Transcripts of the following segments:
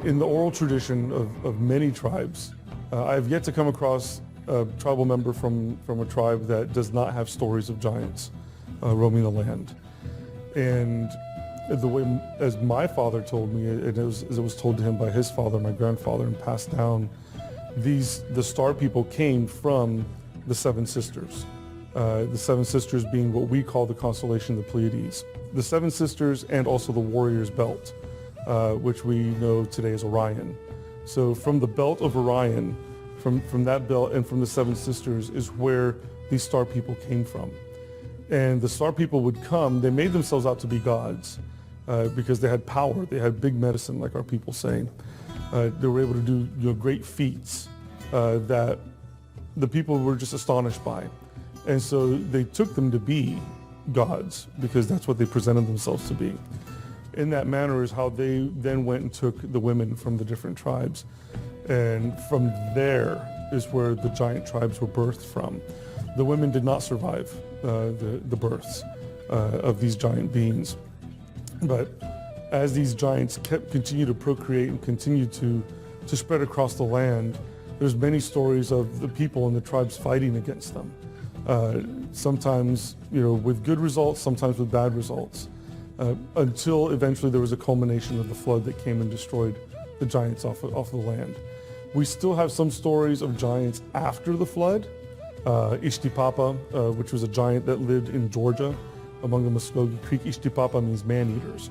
In the oral tradition of many tribes, I have yet to come across a tribal member from a tribe that does not have stories of giants roaming the land. And the way, as my father told me, and as it was told to him by his father, my grandfather, and passed down, the star people came from the Seven Sisters. The Seven Sisters being what we call the constellation of the Pleiades. The Seven Sisters and also the Warrior's Belt, which we know today as Orion. So from the belt of Orion, from that belt and from the Seven Sisters is where these star people came from. And the star people would come, they made themselves out to be gods because they had power, they had big medicine, like our people say. They were able to do great feats that the people were just astonished by. And so they took them to be gods because that's what they presented themselves to be. In that manner is how they then went and took the women from the different tribes. And from there is where the giant tribes were birthed from. The women did not survive the births of these giant beings. But as these giants continue to procreate and continue to spread across the land, there's many stories of the people and the tribes fighting against them. Sometimes, with good results, sometimes with bad results, until eventually there was a culmination of the flood that came and destroyed the giants off the land. We still have some stories of giants after the flood. Ishtipapa, which was a giant that lived in Georgia among the Muskogee Creek. Ishtipapa means man-eaters,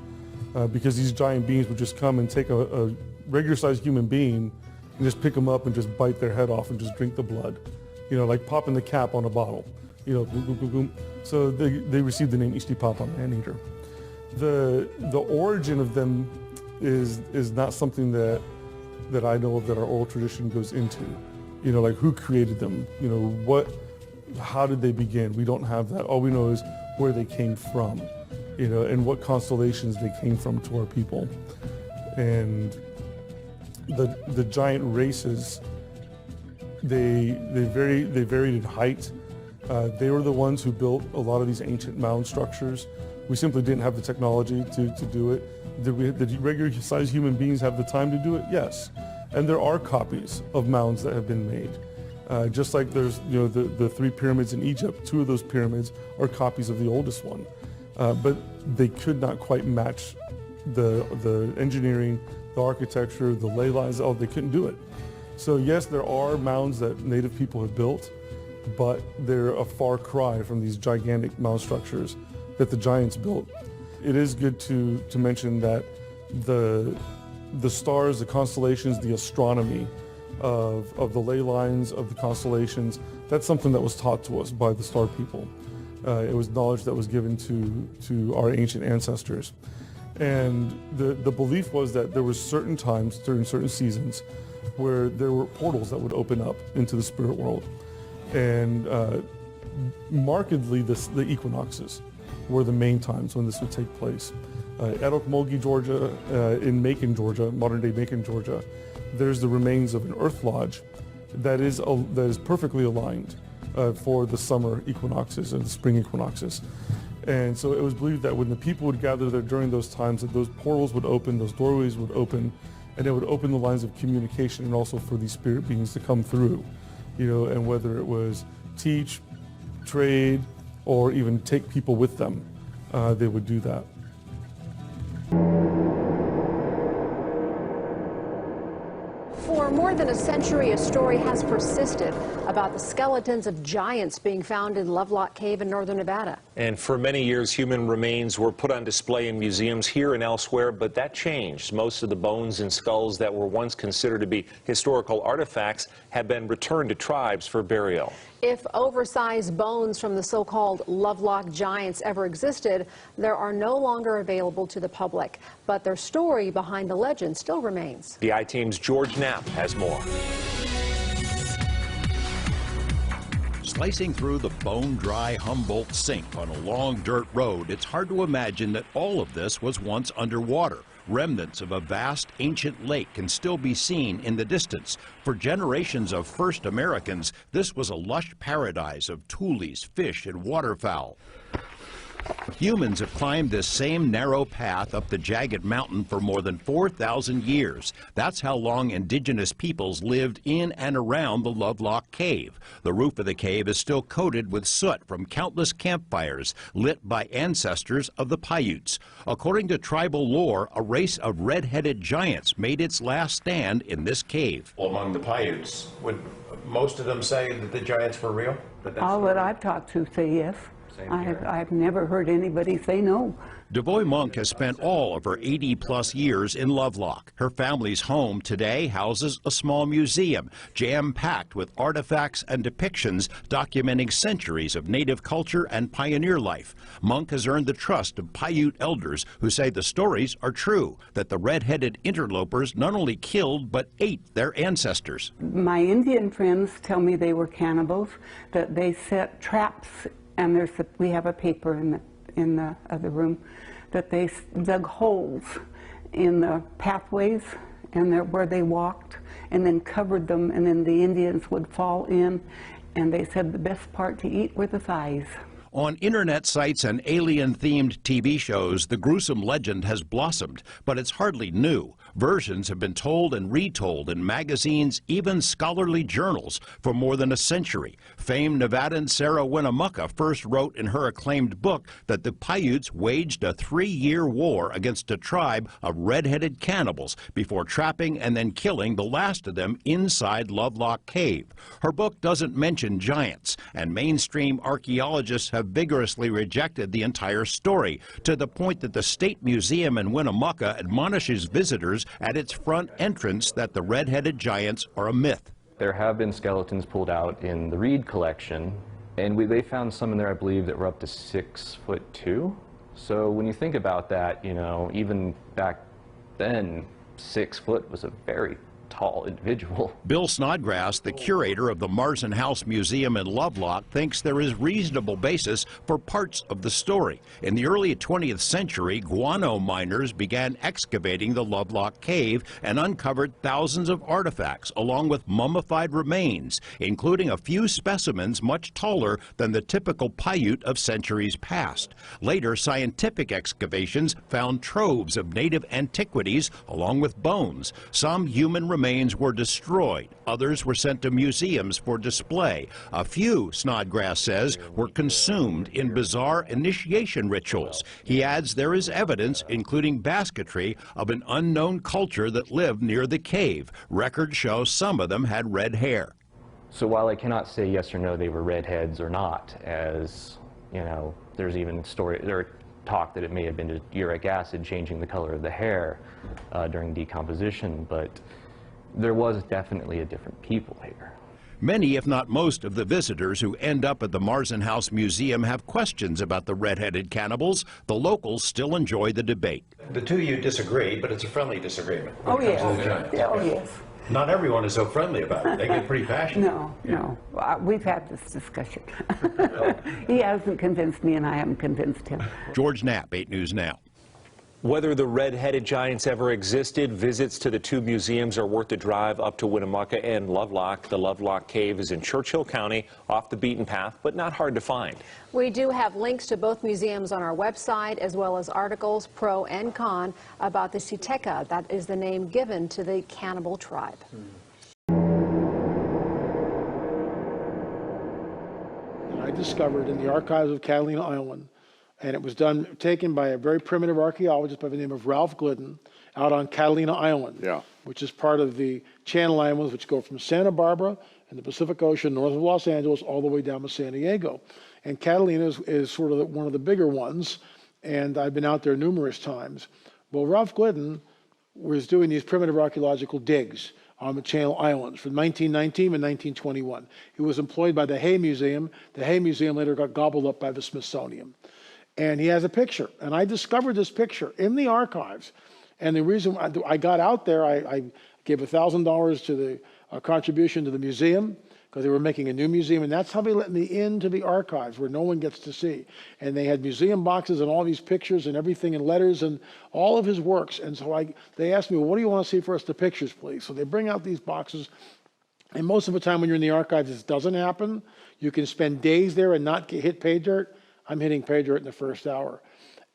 because these giant beings would just come and take a regular-sized human being and just pick them up and just bite their head off and just drink the blood. Like popping the cap on a bottle. Boom, boom, boom, boom. So they received the name Ishtipapa, man-eater. The origin of them is not something that I know of that our oral tradition goes into. Like who created them? How did they begin? We don't have that. All we know is where they came from, and what constellations they came from to our people. And the giant races, they varied in height. They were the ones who built a lot of these ancient mound structures. We simply didn't have the technology to do it. Did regular-sized human beings have the time to do it? Yes. And there are copies of mounds that have been made. Just like there's the 3 pyramids in Egypt, 2 of those pyramids are copies of the oldest one. But they could not quite match the engineering, the architecture, the ley lines. They couldn't do it. So yes, there are mounds that native people have built, but they're a far cry from these gigantic mound structures that the giants built. It is good to mention that the stars, the constellations, the astronomy of the ley lines of the constellations, that's something that was taught to us by the star people. It was knowledge that was given to our ancient ancestors. And the belief was that there were certain times during certain seasons where there were portals that would open up into the spirit world. And markedly the equinoxes were the main times when this would take place. At Okmulgee, Georgia, in Macon, Georgia, modern-day Macon, Georgia, there's the remains of an earth lodge that is perfectly aligned for the summer equinoxes and the spring equinoxes. And so it was believed that when the people would gather there during those times, that those portals would open, those doorways would open, and it would open the lines of communication and also for these spirit beings to come through, and whether it was teach, trade, or even take people with them, they would do that. For more than a century, a story has persisted about the skeletons of giants being found in Lovelock Cave in northern Nevada. And for many years, human remains were put on display in museums here and elsewhere, but that changed. Most of the bones and skulls that were once considered to be historical artifacts have been returned to tribes for burial. If oversized bones from the so-called Lovelock giants ever existed, they are no longer available to the public. But their story behind the legend still remains. The I-Team's George Knapp has more. Slicing through the bone-dry Humboldt Sink on a long dirt road, it's hard to imagine that all of this was once underwater. Remnants of a vast ancient lake can still be seen in the distance. For generations of first Americans, this was a lush paradise of tules, fish, and waterfowl. Humans have climbed this same narrow path up the jagged mountain for more than 4,000 years. That's how long indigenous peoples lived in and around the Lovelock Cave. The roof of the cave is still coated with soot from countless campfires lit by ancestors of the Paiutes. According to tribal lore, a race of red-headed giants made its last stand in this cave. Well, among the Paiutes, would most of them say that the giants were real? All that I've talked to say yes. I've never heard anybody say no. Devoy Monk has spent all of her 80-plus years in Lovelock. Her family's home today houses a small museum, jam-packed with artifacts and depictions documenting centuries of native culture and pioneer life. Monk has earned the trust of Paiute elders who say the stories are true, that the red-headed interlopers not only killed but ate their ancestors. My Indian friends tell me they were cannibals, that they set traps, and we have a paper in the other room, that they dug holes in the pathways and where they walked, and then covered them, and then the Indians would fall in, and they said the best part to eat were the thighs. On internet sites and alien-themed TV shows, the gruesome legend has blossomed, but it's hardly new. Versions have been told and retold in magazines, even scholarly journals, for more than a century. Famed Nevadan Sarah Winnemucca first wrote in her acclaimed book that the Paiutes waged a 3-year war against a tribe of red-headed cannibals before trapping and then killing the last of them inside Lovelock Cave. Her book doesn't mention giants, and mainstream archaeologists have vigorously rejected the entire story, to the point that the State Museum in Winnemucca admonishes visitors at its front entrance that the red-headed giants are a myth. There have been skeletons pulled out in the Reed collection, and they found some in there, I believe, that were up to 6'2". So when you think about that, you know, even back then, 6 foot was a very tall individual. Bill Snodgrass, the curator of the Marsden House Museum in Lovelock, thinks there is reasonable basis for parts of the story. In the early 20th century, guano miners began excavating the Lovelock Cave and uncovered thousands of artifacts, along with mummified remains, including a few specimens much taller than the typical Paiute of centuries past. Later, scientific excavations found troves of native antiquities, along with bones. Some human remains were destroyed. Others were sent to museums for display. A few, Snodgrass says, were consumed in bizarre initiation rituals. He adds there is evidence, including basketry, of an unknown culture that lived near the cave. Records show some of them had red hair. So while I cannot say yes or no they were redheads or not, as, you know, there's even talk that it may have been uric acid changing the color of the hair during decomposition, but there was definitely a different people here. Many, if not most, of the visitors who end up at the Marsden House Museum have questions about the red-headed cannibals. The locals still enjoy the debate. The two of you disagree, but it's a friendly disagreement. Oh, yes. Oh, yes. Not everyone is so friendly about it. They get pretty passionate. No. We've had this discussion. He hasn't convinced me, and I haven't convinced him. George Knapp, 8 News Now. Whether the red-headed giants ever existed, visits to the two museums are worth the drive up to Winnemucca and Lovelock. The Lovelock Cave is in Churchill County, off the beaten path, but not hard to find. We do have links to both museums on our website, as well as articles, pro and con, about the Siteka. That is the name given to the cannibal tribe. I discovered in the archives of Catalina Island, and it was taken by a very primitive archaeologist by the name of Ralph Glidden out on Catalina Island, which is part of the Channel Islands, which go from Santa Barbara in the Pacific Ocean, north of Los Angeles, all the way down to San Diego. And Catalina is sort of one of the bigger ones, and I've been out there numerous times. Well, Ralph Glidden was doing these primitive archaeological digs on the Channel Islands from 1919 and 1921. He was employed by the Hay Museum. The Hay Museum later got gobbled up by the Smithsonian. And he has a picture, and I discovered this picture in the archives. And the reason I got out there, I gave $1,000 to the contribution to the museum, because they were making a new museum, and that's how they let me into the archives where no one gets to see. And they had museum boxes and all these pictures and everything and letters and all of his works. And so they asked me, well, what do you want to see first? The pictures, please. So they bring out these boxes. And most of the time when you're in the archives, this doesn't happen. You can spend days there and not hit pay dirt. I'm hitting pay dirt in the first hour.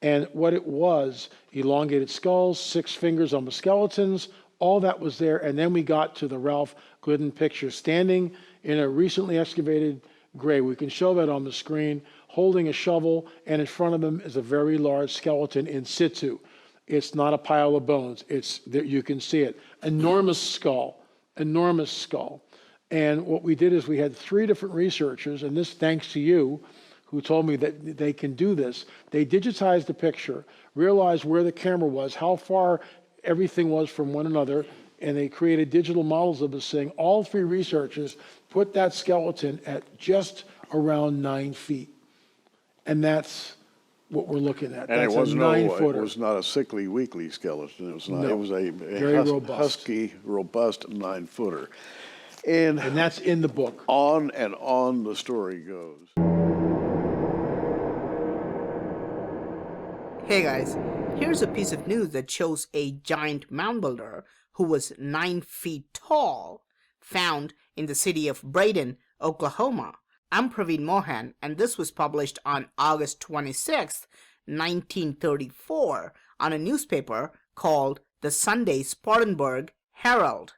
And what it was, elongated skulls, 6 fingers on the skeletons, all that was there. And then we got to the Ralph Glidden picture, standing in a recently excavated grave. We can show that on the screen, holding a shovel, and in front of him is a very large skeleton in situ. It's not a pile of bones. It's there, you can see it. Enormous skull, enormous skull. And what we did is we had 3 different researchers, and this thanks to you, who told me that they can do this. They digitized the picture, realized where the camera was, how far everything was from one another, and they created digital models of this thing. All 3 researchers put that skeleton at just around 9 feet. And that's what we're looking at. And that's it was a 9-footer. it was not a sickly, weakly skeleton. It was not. No. It was a Robust. husky, robust 9-footer. And that's in the book. On and on the story goes. Hey guys, here's a piece of news that shows a giant mound builder who was 9 feet tall, found in the city of Braden, Oklahoma. I'm Praveen Mohan, and this was published on August 26, 1934, on a newspaper called the Sunday Spartanburg Herald.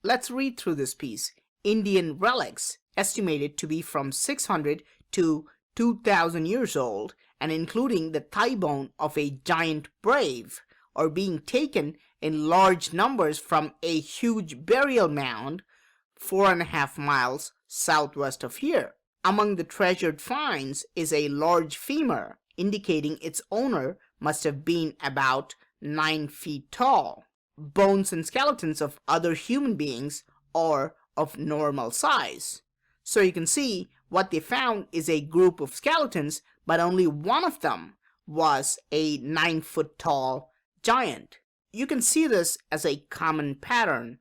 Let's read through this piece. Indian relics, estimated to be from 600 to 2,000 years old, and including the thigh bone of a giant brave, are being taken in large numbers from a huge burial mound 4.5 miles southwest of here. Among the treasured finds is a large femur, indicating its owner must have been about 9 feet tall. Bones and skeletons of other human beings are of normal size. So you can see what they found is a group of skeletons, but only one of them was a 9-foot tall giant. You can see this as a common pattern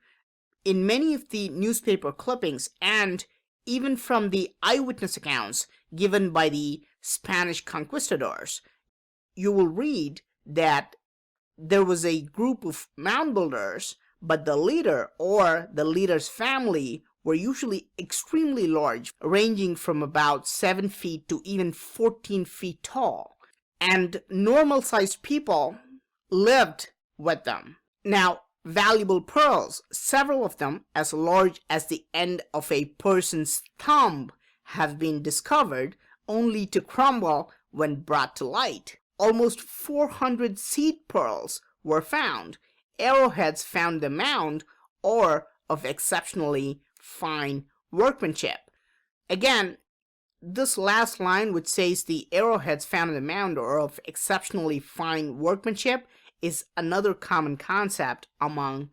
in many of the newspaper clippings and even from the eyewitness accounts given by the Spanish conquistadors. You will read that there was a group of mound builders, but the leader or the leader's family were usually extremely large, ranging from about 7 feet to even 14 feet tall. And normal-sized people lived with them. Now, valuable pearls, several of them as large as the end of a person's thumb, have been discovered only to crumble when brought to light. Almost 400 seed pearls were found, arrowheads found in the mound, or of exceptionally fine workmanship. Again, this last line, which says the arrowheads found in the mound are of exceptionally fine workmanship, is another common concept among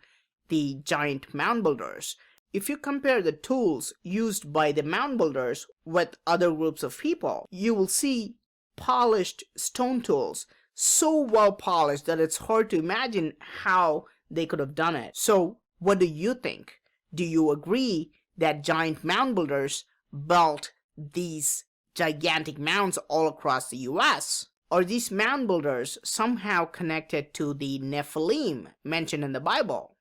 the giant mound builders. If you compare the tools used by the mound builders with other groups of people, you will see polished stone tools, so well polished that it's hard to imagine how they could have done it. So, what do you think? Do you agree that giant mound builders built these gigantic mounds all across the US? Are these mound builders somehow connected to the Nephilim mentioned in the Bible?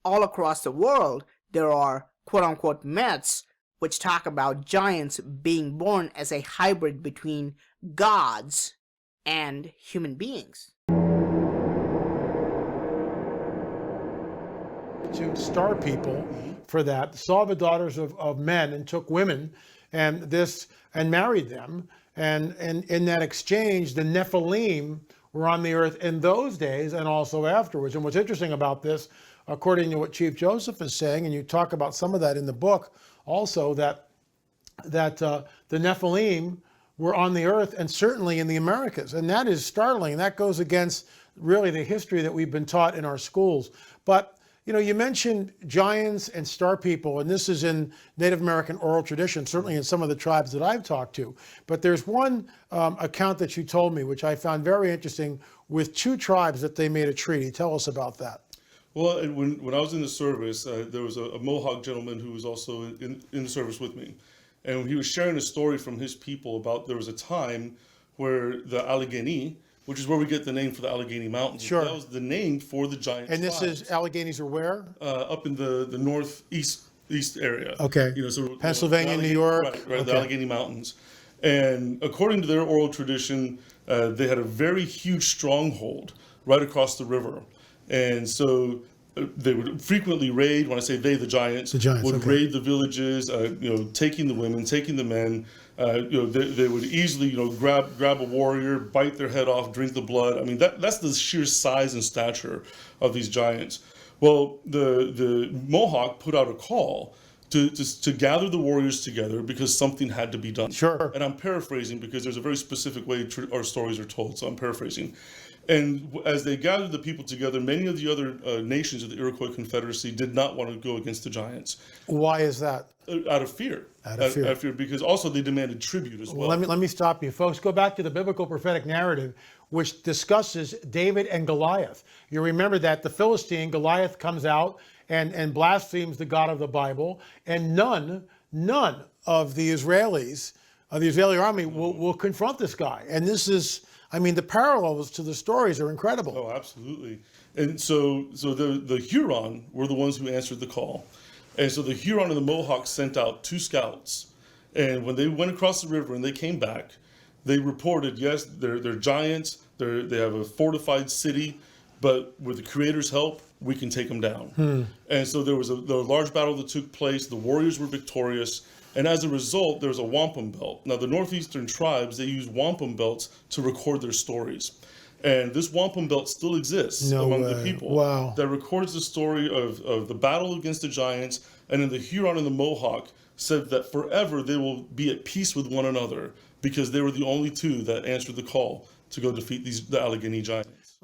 All across the world, there are quote-unquote myths which talk about giants being born as a hybrid between gods and human beings. To star people for that, saw the daughters of men and took women and married them. And in that exchange, the Nephilim were on the earth in those days and also afterwards. And what's interesting about this, according to what Chief Joseph is saying, and you talk about some of that in the book also, that the Nephilim were on the earth and certainly in the Americas. And that is startling. That goes against really the history that we've been taught in our schools. But you mentioned giants and star people, and this is in Native American oral tradition, certainly in some of the tribes that I've talked to. But there's one account that you told me, which I found very interesting, with 2 tribes that they made a treaty. Tell us about that. Well, when I was in the service, there was a Mohawk gentleman who was also in the service with me. And he was sharing a story from his people about there was a time where the Allegheny, which is where we get the name for the Allegheny Mountains. Sure. That was the name for the giant And this tribes. is Alleghenies are where? Up in the northeast area. Okay. So Pennsylvania, New York. Right, Okay. the Allegheny Mountains. And according to their oral tradition, they had a very huge stronghold right across the river. And so they would frequently raid, when I say they, the giants would okay. raid the villages, taking the women, taking the men. They would easily, grab a warrior, bite their head off, drink the blood. I mean, that's the sheer size and stature of these giants. Well, the Mohawk put out a call to gather the warriors together because something had to be done. Sure. And I'm paraphrasing because there's a very specific way our stories are told, so I'm paraphrasing. And as they gathered the people together, many of the other nations of the Iroquois Confederacy did not want to go against the giants. Why is that? Out of fear. Out of fear. Because also they demanded tribute as well. Let me stop you. Folks, go back to the biblical prophetic narrative, which discusses David and Goliath. You remember that the Philistine, Goliath, comes out and blasphemes the God of the Bible, and none of the Israelis, of the Israeli army, will confront this guy. And this is, I mean, the parallels to the stories are incredible. Oh, absolutely. And so the Huron were the ones who answered the call. And so the Huron and the Mohawk sent out 2 scouts. And when they went across the river and they came back, they reported, yes, they're giants, they have a fortified city, but with the Creator's help, we can take them down. And so there was a large battle that took place. The warriors were victorious. And as a result, there was a wampum belt. Now, the northeastern tribes, they use wampum belts to record their stories. And this wampum belt still exists among the people. Wow. That records the story of the battle against the giants. And then the Huron and the Mohawk said that forever they will be at peace with one another because they were the only 2 that answered the call to go defeat the Allegheny giants.